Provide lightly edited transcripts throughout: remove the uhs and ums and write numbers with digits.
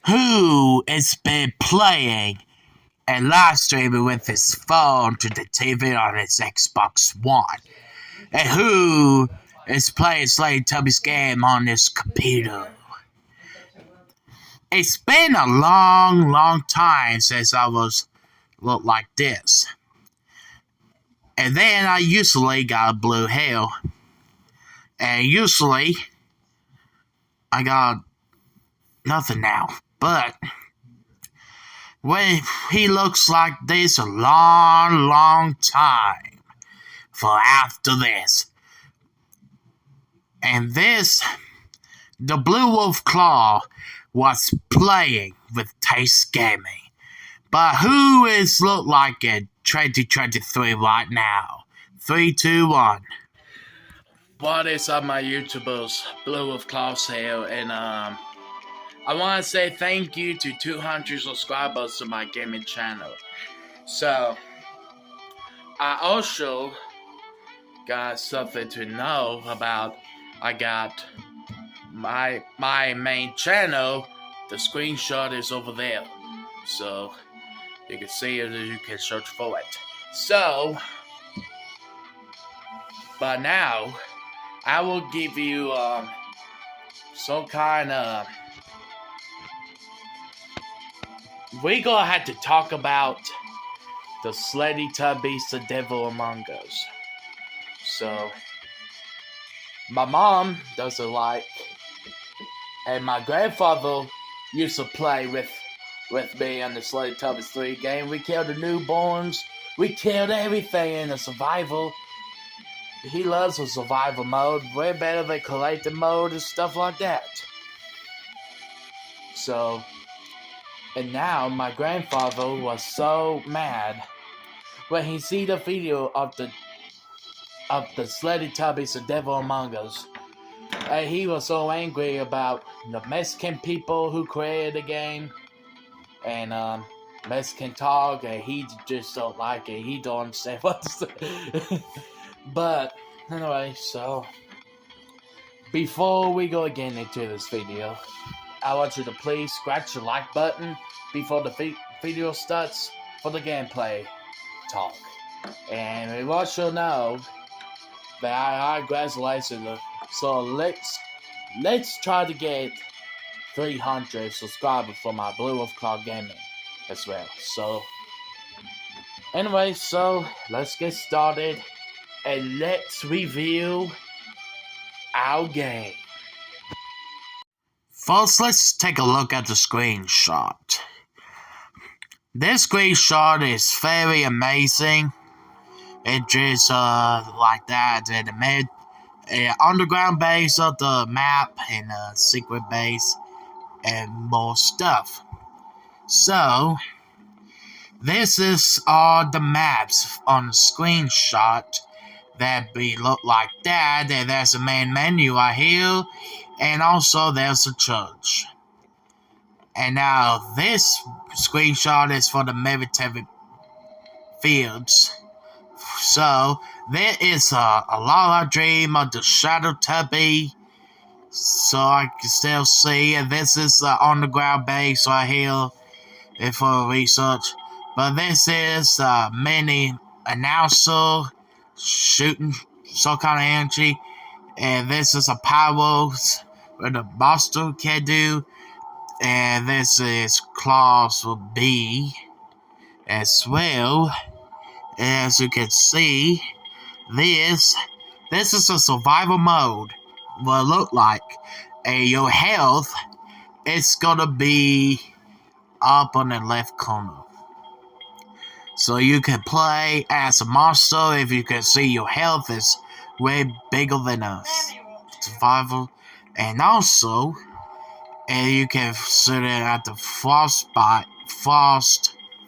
who has been playing and live streaming with his phone to the TV on his Xbox One, and who is playing Slendytubbies game on his computer. It's been a long time since I was looked like this. And then I usually got a blue hair. And usually I got nothing now. But when he looks like this a long time for after this. And this, the Blue Wolf Claw was playing with Taste Gaming. But who is look like in 2023 right now? 3, 2, 1. What is up, my YouTubers? Blue Wolf Claws here, and I want to say thank you to 200 subscribers to my gaming channel. So, I also got something to know about. I got my main channel. The screenshot is over there, so you can see it, you can search for it. So, but now I will give you some kind of. We're gonna have to talk about the Slendytubbies, the Devil Among Us. So, my mom doesn't like, and my grandfather used to play with me on the Slendytubbies 3 game. We killed the newborns. We killed everything in the survival. He loves the survival mode. Way better than collective mode and stuff like that. So, and now my grandfather was so mad when he see the video of the Slendytubbies, the Devil Among Us. And he was so angry about the Mexican people who created the game. And Mexican talk, and he just don't like it. He don't understand what to say. But anyway, so before we go again into this video, I want you to please scratch the like button before the video starts for the gameplay talk. And we want you to know that I congratulations. So let's try to get 300 subscribers for my Blue Wolf Claw Gaming as well. So anyway, so let's get started and let's review our game. First, let's take a look at the screenshot. This screenshot is very amazing. It just like that in the mid underground base of the map and a secret base and more stuff. So, this is all the maps on the screenshot that be look like that. And there's a main menu right here, and also there's a church. And now this screenshot is for the military fields. So, there is a lot of dream of the Shadow Tubby. So I can still see, and this is the underground base right here for research. But this is the mini announcer shooting some kind of energy, and this is a powers where the monster can do, and this is claws will be as well. As you can see, this is a survival mode. Will look like, and your health is gonna be up on the left corner. So you can play as a monster. If you can see, your health is way bigger than us. Survival, and also, and you can sit it at the frost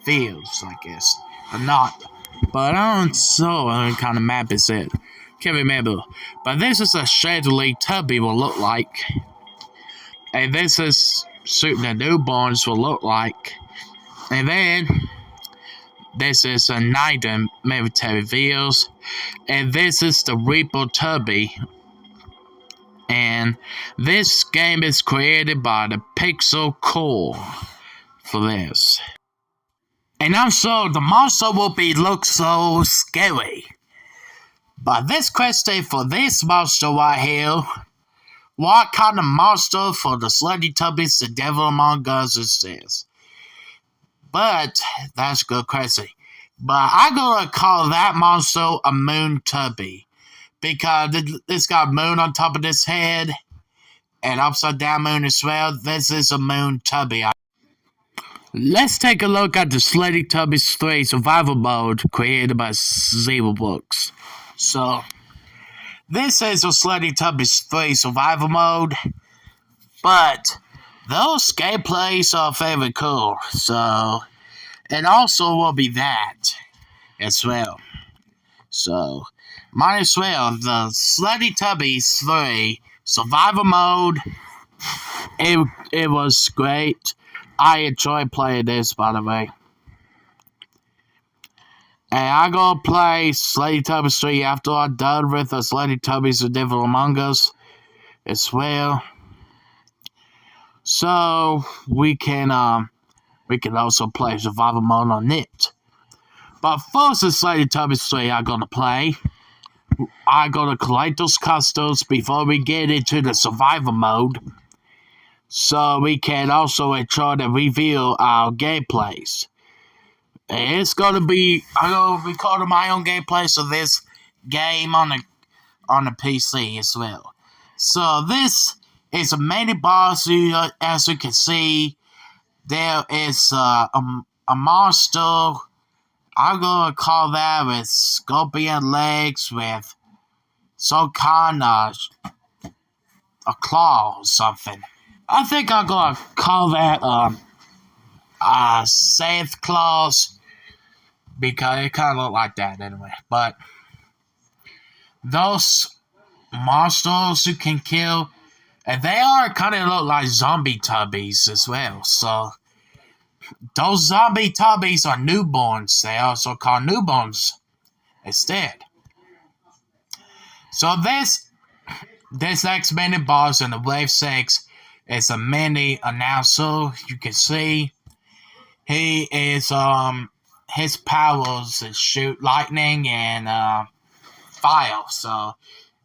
fields, I guess, or not. But I don't know what kind of map is it. Can't remember. But this is a Slendytubby will look like. And this is shooting the newborns will look like. And then this is a night and military vehicles. And this is the Reaper Tubby. And this game is created by the Pixel Core for this. And also, the monster will look so scary. But this question for this monster right here, what kind of monster for the Slendytubbies the Devil Among Us is this? But that's a good question. But I'm gonna call that monster a moon tubby. Because it's got a moon on top of its head. And upside down moon as well. This is a moon tubby. Let's take a look at the Slendytubbies 3 survival mode created by Zero Books. So, this is a Slendytubbies 3 survival mode, but those gameplays are very cool, so, and also will be that as well. So, might as well, the Slendytubbies 3 survival mode, it was great. I enjoy playing this, by the way. And I'm gonna play Slendytubbies 3 after I'm done with the Slendytubbies The Devil Among Us as well. So we can also play survival mode on it. But first the Slendytubbies 3 I'm gonna play. I'm gonna collect those customs before we get into the survival mode. So we can also enjoy the review our gameplays. It's gonna be, I'm gonna record my own gameplays of this game on the PC as well. So this is a mini boss. As you can see, there is a monster. I'm gonna call that with scorpion legs with some kind of a claw or something. I think I'm gonna call that Santa Claus, because it kind of look like that anyway. But those monsters you can kill, and they are kind of look like zombie tubbies as well. So those zombie tubbies are newborns. They also call newborns instead. So this next mini boss in the Wave 6 is a mini announcer. You can see he is his powers is shoot lightning and fire. So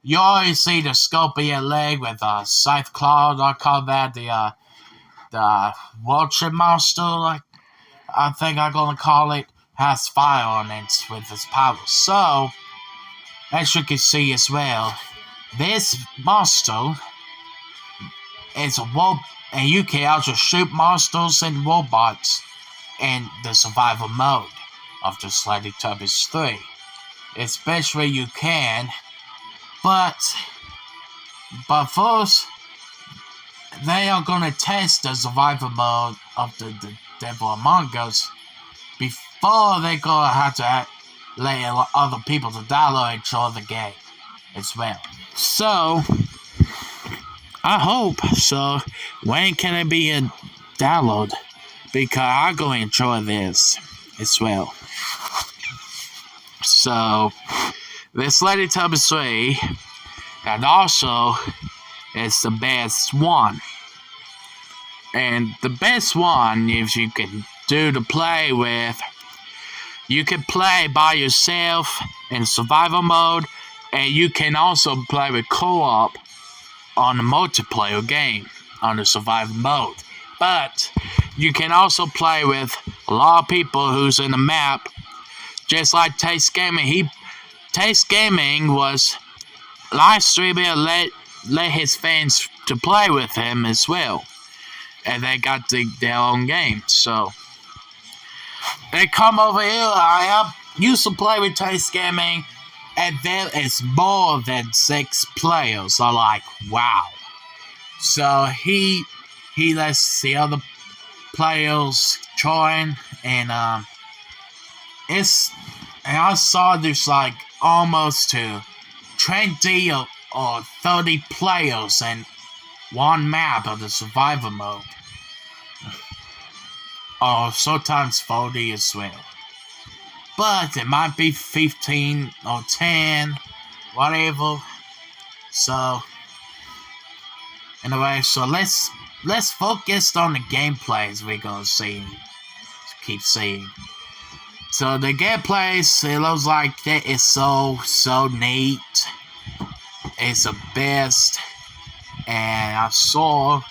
you always see the scorpion leg with a scythe claw. I call that the vulture monster. Like I think I'm gonna call it. Has fire on it with his powers. So as you can see as well, this monster is a robot, and you can also shoot monsters and robots in the survival mode of the Slendytubbies 3. Especially you can, but first, they are gonna test the survival mode of the Devil Among Us before they gonna have to let other people to download and enjoy the game as well. So, I hope so. When can it be a download? Because I'm going to enjoy this as well. So, this Slendytubbies 3, and also, it's the best one. And the best one, if you can do to play with, you can play by yourself in survival mode, and you can also play with co-op on the multiplayer game on the survival mode. But you can also play with a lot of people who's in the map, just like Taste Gaming. Taste Gaming was live streaming and let his fans to play with him as well, and they got their own game. So they come over here. I used to play with Taste Gaming, and there is more than 6 players. I'm like, wow. So he lets the other players join, and and I saw there's like almost to 20 or 30 players in one map of the survival mode. Or sometimes 40 as well. But it might be 15 or 10, whatever. So Anyway, so let's focus on the gameplays we're gonna keep seeing. So the gameplays, it looks like that is so neat. It's the best, and I saw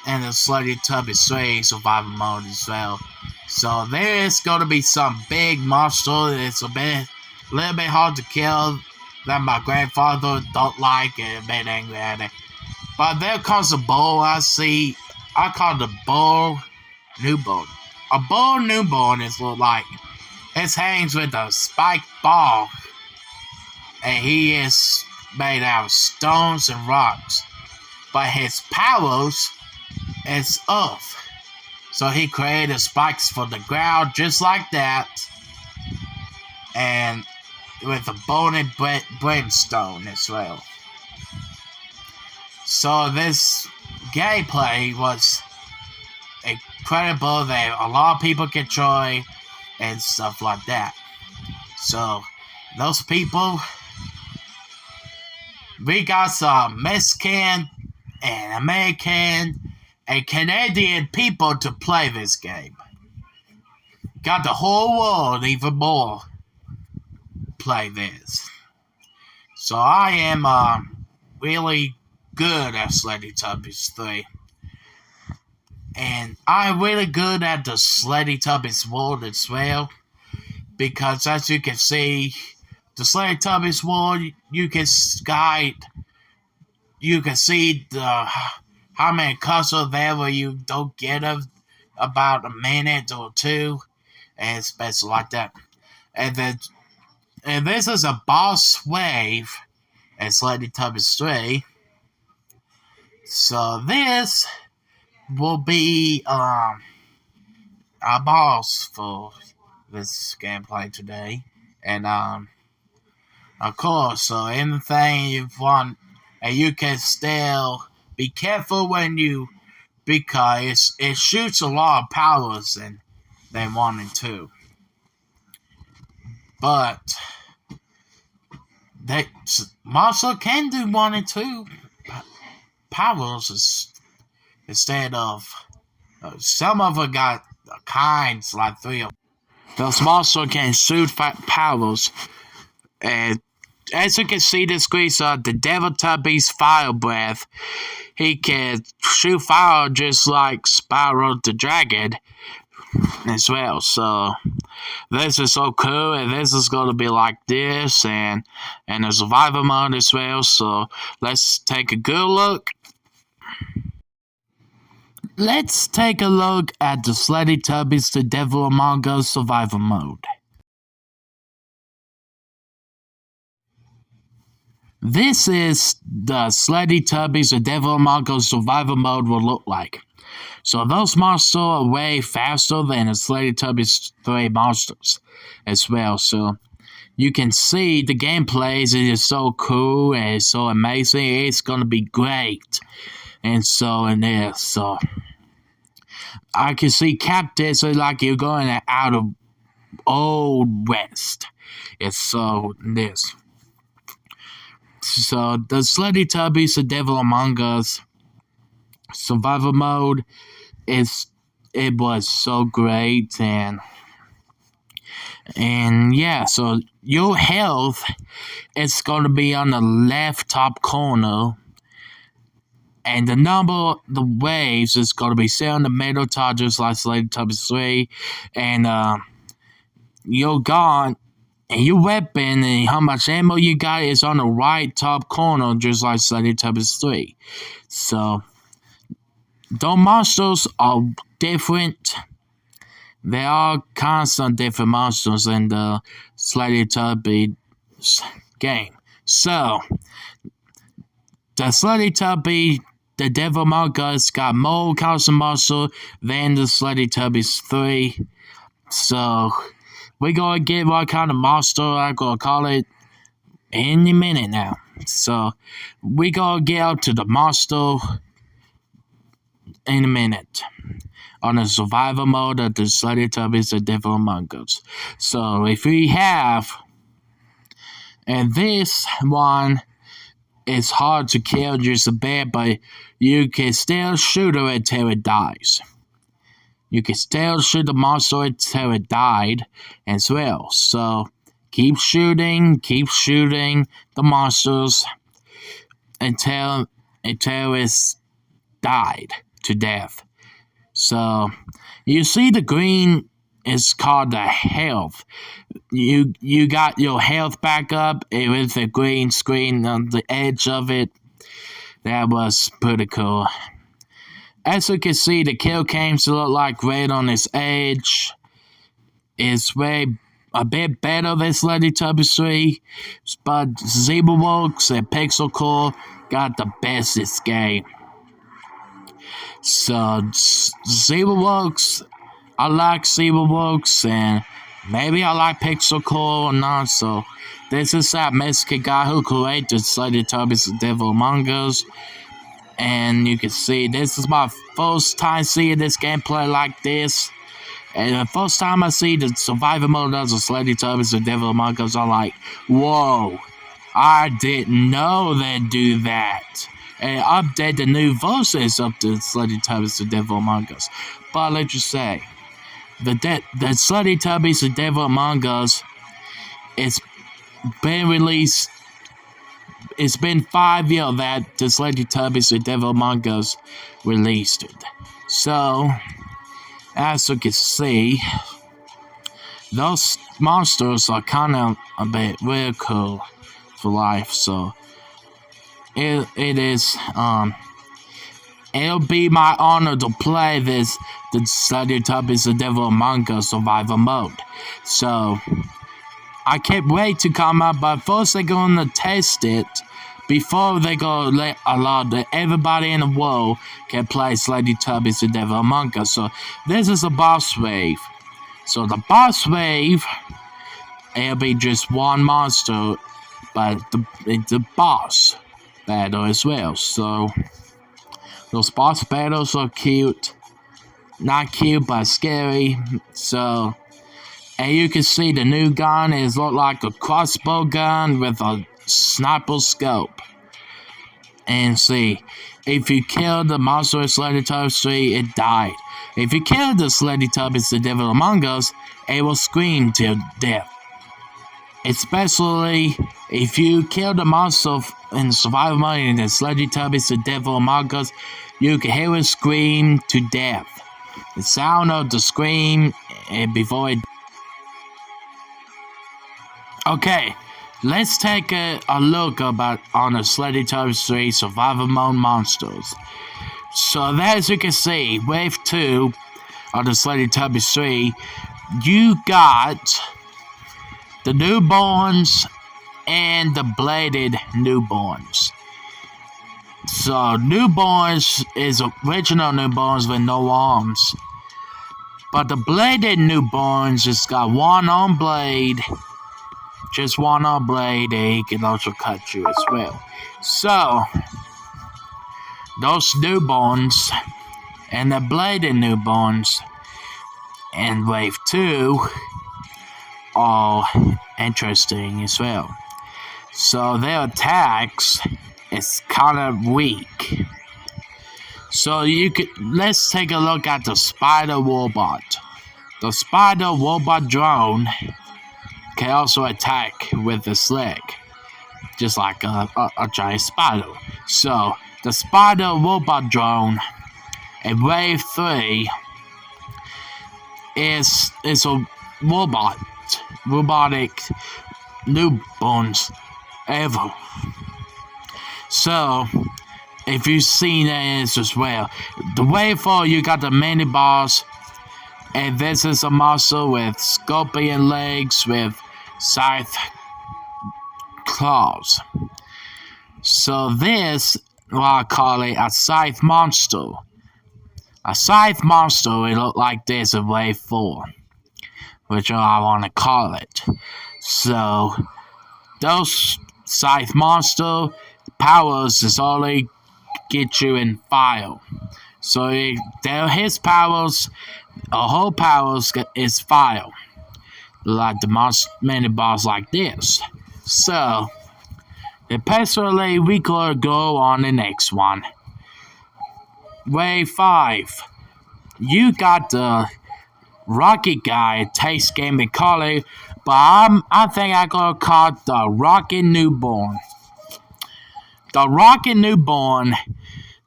in the Slendytubbies 3 survival mode as well. So there is gonna be some big monster. It's a little bit hard to kill. That my grandfather don't like and a bit angry at it. But there comes a bull I see. I call the bull newborn. A bull newborn is look like it hangs with a spiked ball, and he is made out of stones and rocks. But his powers is earth. So he created spikes for the ground just like that, and with a bone and brimstone as well. So this gameplay was incredible that a lot of people can try and stuff like that. So those people, we got some Mexican and American and Canadian people to play this game. Got the whole world even more play this. So I am really good at Slendytubbies 3. And I'm really good at the Slendytubbies world as well. Because as you can see, the Slendytubbies world, you can see how many customs there where you don't get about a minute or two, and it's best like that. And this is a boss wave in Slendytubbies 3. So this will be a boss for this gameplay today. And of course, so anything you want, and you can still be careful when you, because it shoots a lot of powers than 1 and 2. But they monster can do 1 and 2 powers instead of some of them got kinds like 3 of them. Those monster can shoot powers, and as you can see, the screen, the Slendytubbies Fire Breath, he can shoot fire just like Spyro the Dragon as well. So this is so cool, and this is going to be like this, and a survival mode as well. So let's take a good look. Let's take a look at the Slendytubbies The Devil Among Us survival mode. This is the Slendytubbies The Devil Among Us survival mode will look like. So those monsters are way faster than the Slendytubbies 3 monsters as well. So you can see the gameplays, it is so cool and it's so amazing. It's gonna be great. And so in there, so I can see captains are like you're going out of Old West. It's so this. So the Slendytubbies The Devil Among Us survival mode it was so great, and yeah, so your health is going to be on the left top corner, and the waves is going to be set on the middle top just like Slendytubbies 3, and your gun and your weapon and how much ammo you got is on the right top corner just like Slendytubbies 3. So those monsters are different. There are constant different monsters in the Slendytubbies game. So the Slendytubbies The Devil Among Us got more constant monsters than the Slendytubbies 3. So we're gonna get what kind of monster I'm gonna call it in a minute now. So we're gonna get up to the monster in a minute on the survival mode of the Slendytubbies The Devil Among Us. So if we have, and this one it's hard to kill just a bit, but you can still shoot it until it dies. You can still shoot the monster until it died as well. So keep shooting the monsters until it's died to death. So you see the green is called the health. You got your health back up with the green screen on the edge of it. That was pretty cool. As you can see, the kill cams look like red on its edge. It's a bit better than Slendytubbies 3, but Zebraworks and Pixel Core got the best this game. So Zebraworks, I like Zebraworks, and maybe I like Pixel Core or not. So this is that Mexican guy who created Slendytubbies The Devil Among Us. And you can see this is my first time seeing this gameplay like this. And the first time I see the survival mode of Slendytubbies The Devil Among Us, I'm like, whoa, I didn't know they'd do that. And update the new versions of the Slendytubbies The Devil Among Us. But let's just say, the Slendytubbies The Devil Among Us, it's been released. It's been 5 years that the Slendytubbies The Devil Among Us released it. So, as you can see, those monsters are kind of a bit real cool for life. So, it is, it'll be my honor to play the Slendytubbies The Devil Among Us survival mode. So, I can't wait to come up, but first they're going to test it before they go let allow that everybody in the world can play Slendytubbies The Devil Among Us. So this is a boss wave. So the boss wave, it'll be just one monster, but it's a boss battle as well. So those boss battles are cute. Not cute, but scary. So, and you can see the new gun is look like a crossbow gun with a sniper scope. And see, if you kill the monster in Slendytubbies 3, it died. If you kill the Slendytubbies The Devil Among Us, it will scream till death. Especially if you kill the monster in survival mode in the Slendytubbies The Devil Among Us, you can hear it scream to death. The sound of the scream before it. Okay, let's take a look on the Slendytubbies 3 survival mode monsters. So as you can see, wave 2 of the Slendytubbies 3, you got the newborns and the bladed newborns. So newborns is original newborns with no arms. But the bladed newborns just got one on blade. Just one on blade, and he can also cut you as well. So those newborns and the bladed newborns in wave 2 are interesting as well. So their attacks is kind of weak. So let's take a look at the spider robot. The spider robot drone can also attack with its leg, just like a giant spider. So the spider robot drone in wave 3 is a robotic newborns ever. So if you've seen it as well, the wave 4 you got the mini boss, and this is a monster with scorpion legs with scythe claws. So this, what I call it, a scythe monster. A scythe monster will look like this in wave 4, which I want to call it. So those scythe monster powers is only get you in fire. So his powers, whole powers is fire, like the mini boss like this. So Especially, we could go on the next one. Wave 5. You got the Rocket guy, taste game and call it, but I think I gonna call it the Rocket Newborn. The Rocket Newborn,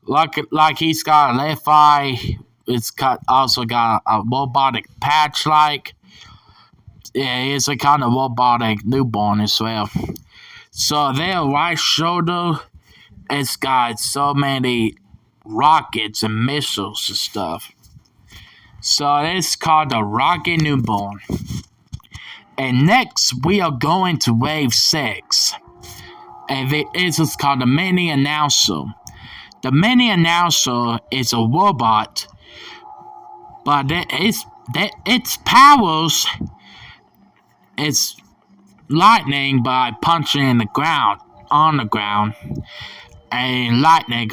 like he's got a left eye. Also got a robotic patch like. Yeah, it's a kind of robotic newborn as well. So their right shoulder, it's got so many rockets and missiles and stuff. So it's called the Rocket Newborn. And next we are going to wave 6. And this is called the Mini Announcer. The Mini Announcer is a robot, but its powers is lightning by punching in the ground, on the ground, and lightning.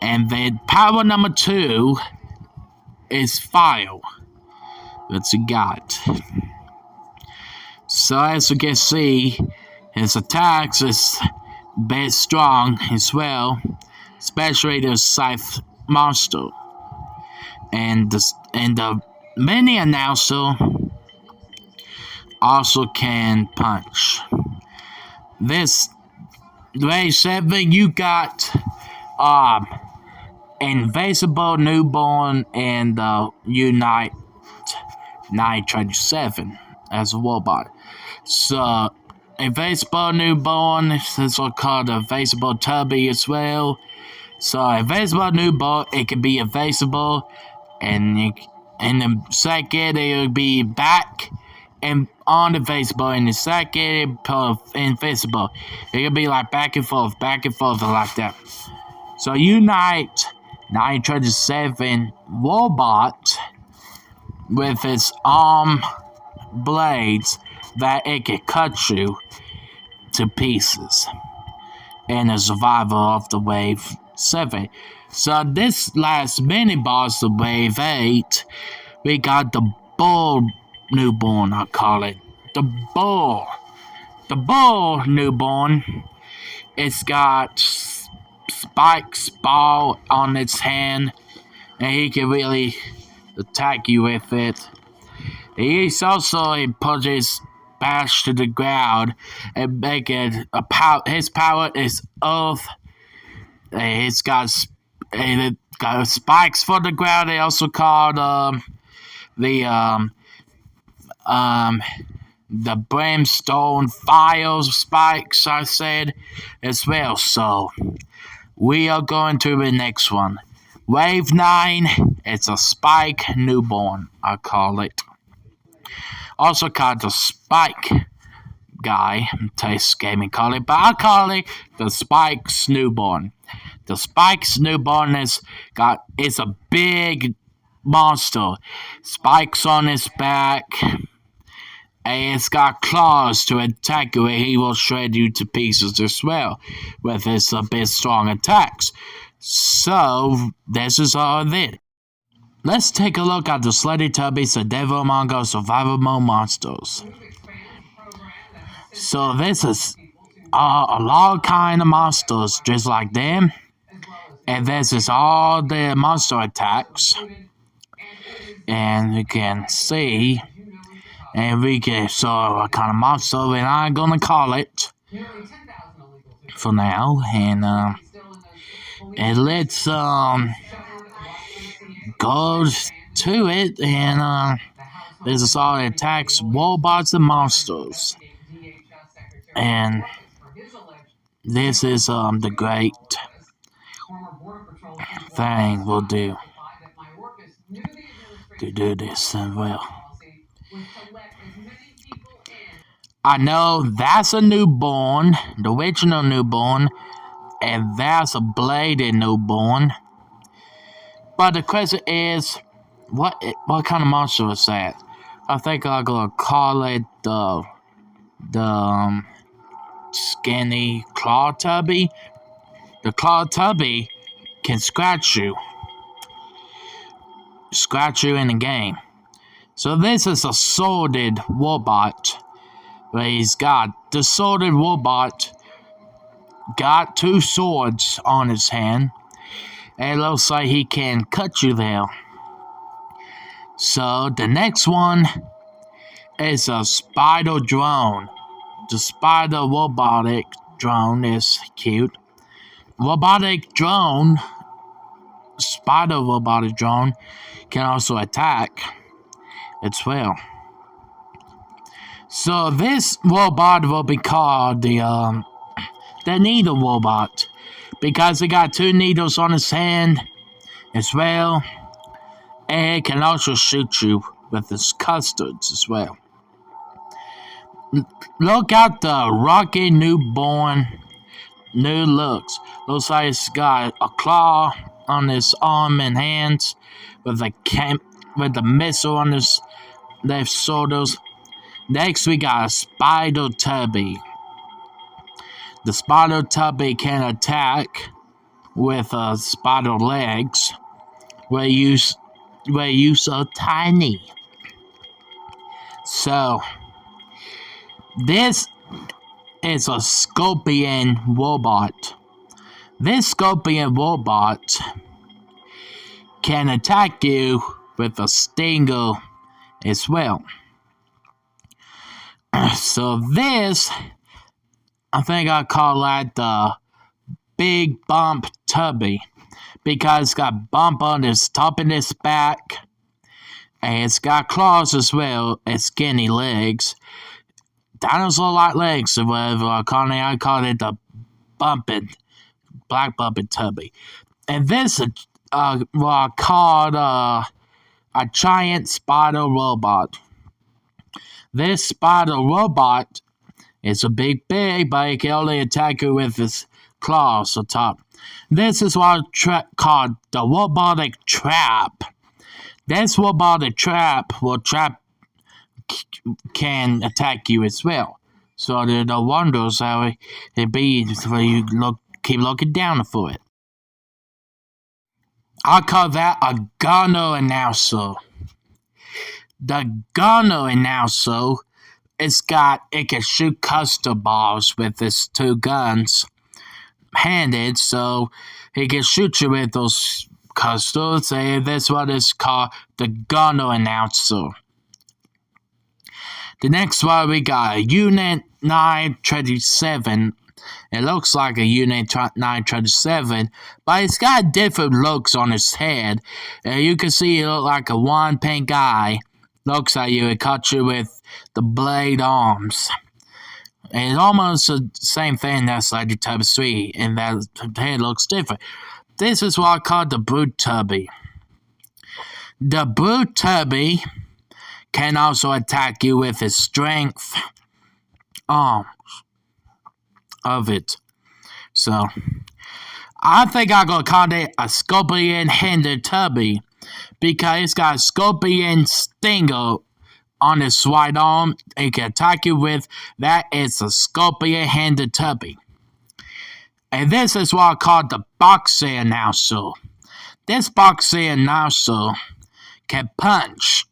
And then power number 2 is fire. That's a god. So as you can see, his attacks is very strong as well, especially the Scythe monster. And the Mini Announcer also can punch. This wave 7, you got Invisible Newborn and Unite 927 as a robot. So Invisible Newborn is also called Invisible Tubby as well. So Invisible Newborn, it can be invisible, and in the second it will be back and on invisible. In the second, invisible. It can be like back and forth, like that. So Unite 927 robot with its arm blades that it can cut you to pieces. And a survivor of the wave 7. So this last mini boss of wave 8, we got the Bull Newborn, I call it. The Bull. The Bull Newborn, it's got spikes ball on its hand, and he can really attack you with it. He's also, he punches bash to the ground and make it his power is earth. It's got spikes for the ground. They also called the brimstone fire spikes, I said as well. So we are going to the next one. Wave 9, it's a Spike Newborn, I call it. Also called the Spike guy, taste gaming call it, but I call it the Spike's Newborn. The Spike's Newborn is a big monster. Spikes on its back, and it's got claws to attack you, and he will shred you to pieces as well with his big strong attacks. So this is all of it. Let's take a look at the Slendytubbies, the Devil Among Us survival mode monsters. So this is a lot of kind of monsters just like them. And this is all the monster attacks. And you can see, and we can show what kind of monster, and I'm gonna call it for now. And let's go to it. And this is all the attacks, robots and monsters. And this is the great thing we'll do to do this as well. I know that's a newborn, the original newborn, and that's a bladed newborn. But the question is, what kind of monster is that? I think I'm gonna call it the skinny claw tubby. The claw tubby can scratch you in the game. So this is a sworded robot, where he's got the sworded robot got 2 swords on his hand. And it looks like he can cut you there. So the next one is a spider drone. The spider robotic drone is cute. Spider robotic drone can also attack as well. So this robot will be called the needle robot, because he got 2 needles on his hand as well, and it can also shoot you with his custards as well. Look at the rocky newborn new looks. Looks like it's got a claw on his arm and hands, with a missile on his left shoulders. Next, we got a Spider-Tubby. The Spider-Tubby can attack with spider legs, where you so tiny. So this is a scorpion robot. This scorpion robot can attack you with a stinger as well. So this, I think I call that the Big Bump Tubby, because it's got bump on its top of its back, and it's got claws as well and skinny legs. Dinosaur-like legs, or whatever I call it the black bumping tubby. And this is what I called a giant spider robot. This spider robot is a big, but it can only attack you with its claws on top. This is what I called the robotic trap. This robotic trap can attack you as well. So there are no wonders how it be when you keep looking down for it. I call that a gunner announcer. The gunner announcer, it can shoot custard balls with its 2 guns handed, so he can shoot you with those custards, and that's what is called the gunner announcer. The next one, we got a Unit 937. It looks like a Unit 937, but it's got different looks on its head. You can see it look like a one pink eye. Looks at you, it cuts you with the blade arms. And it's almost the same thing as Slendytubbies 3, and that the head looks different. This is what I call the Brute Tubby. The Brute Tubby can also attack you with its strength arms of it. So, I think I'm going to call it a scorpion-handed tubby, because it's got a scorpion stinger on its right arm. It can attack you with that. It's a scorpion-handed tubby. And this is what I call the boxer announcer. This boxer announcer can punch.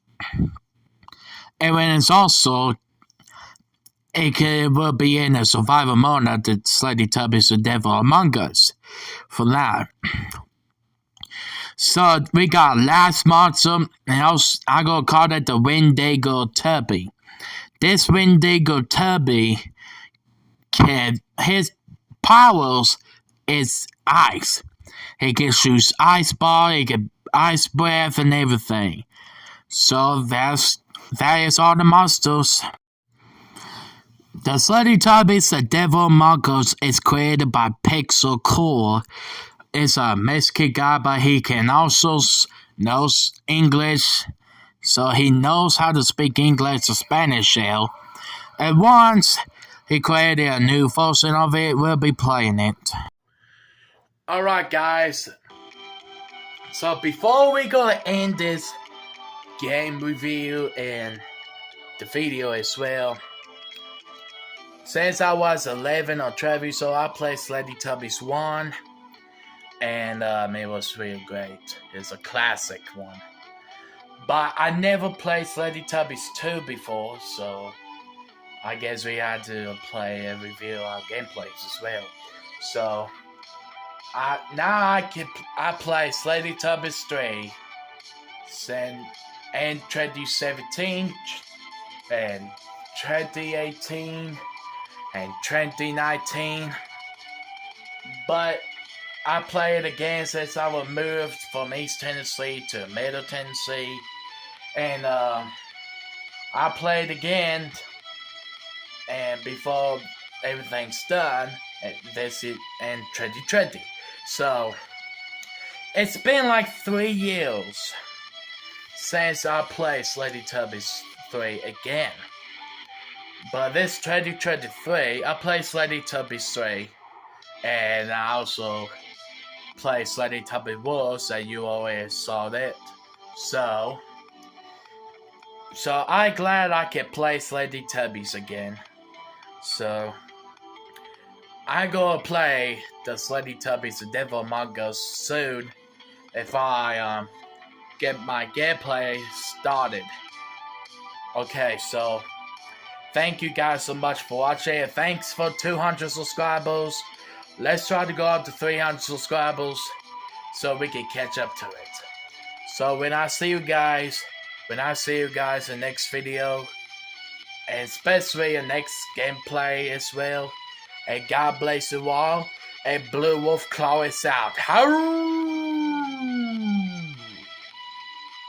And when it's also, will be in a survival mode of the Slendytubbies the Devil Among Us for that. So we got last monster, and I'm going to call it the Wendigo Tubby. This Wendigo Tubby, his powers is ice. He can shoot ice ball, he can ice breath and everything. So that is all the monsters. The Slendytubbies the Devil Among Us is created by Pixel Core. It's a Mexican guy, but he can also knows English, so he knows how to speak English or Spanish now. And once he created a new version of it, we'll be playing it. Alright guys, so before we go end this game review and the video as well, since I was 11 or 12 years old, I played Slendytubbies 1. And it was really great. It's a classic one. But I never played Slendytubbies 2 before, so I guess we had to play and review our gameplays as well. So I play Slendytubbies 3, and 2017, and 2018, and 2019. But I play it again since I was moved from East Tennessee to Middle Tennessee, and I played again, and before everything's done, and this is in 2020. So it's been like 3 years since I played Slendytubbies 3 again. But this 2023, I played Slendytubbies 3, and I also played Slendytubbies Wars, and you already saw that. So I'm glad I can play Slendytubbies again. So I gonna play the Slendytubbies The Devil Among Us soon if I get my gameplay started. Okay, so thank you guys so much for watching, and thanks for 200 subscribers. Let's try to go up to 300 subscribers so we can catch up to it. So when I see you guys in the next video, and especially the next gameplay as well, and God bless you all, and Blue Wolf Claw is out. Howrr!